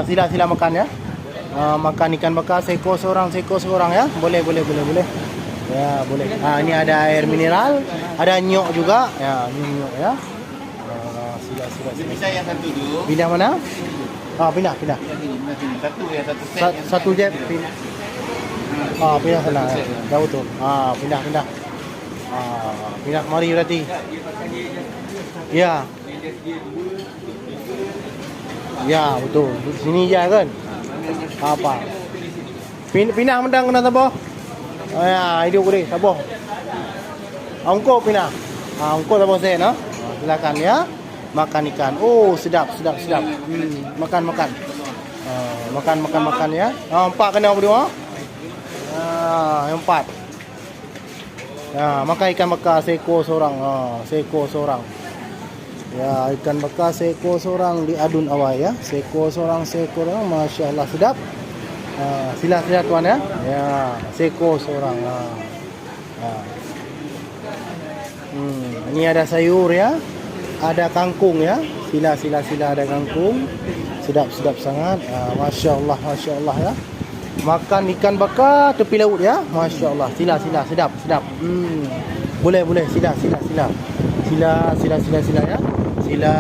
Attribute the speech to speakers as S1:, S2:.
S1: Sila makan ya. Makan ikan bakar seekor seorang ya. Boleh. Ya, boleh. Ini ada air mineral, ada nyok juga. Ya, ini nyok ya. Sila.
S2: Bisa yang satu dulu.
S1: Pindah mana? Pindah.
S2: Sini. Satu ya, satu set.
S1: Satu jet pindah. Pindah sana. Jauh tu. Pindah. Pindah kemari berarti. Ya. Ya, betul. Sini je kan? Apa? Pindah mendang kena tabah. Ya, hidup boleh tabah. Angko pindah. Angko tabah saya no. Silakan ya. Makan ikan. Oh, sedap. Makan. Makan ya. Empat kena berdua. Empat. Ya, makan ikan bakar seekor seorang. Ya, ikan bakar seekor seorang di adun awal ya. Seekor seorang, Masya Allah sedap. Sila tuan ya. Ya, seekor seorang. Ini ada sayur ya. Ada kangkung ya. Sila ada kangkung. Sedap sangat. Masya Allah ya. Makan ikan bakar tepi laut ya. Masya Allah. Sila sedap. Boleh. Sila ya. Sila.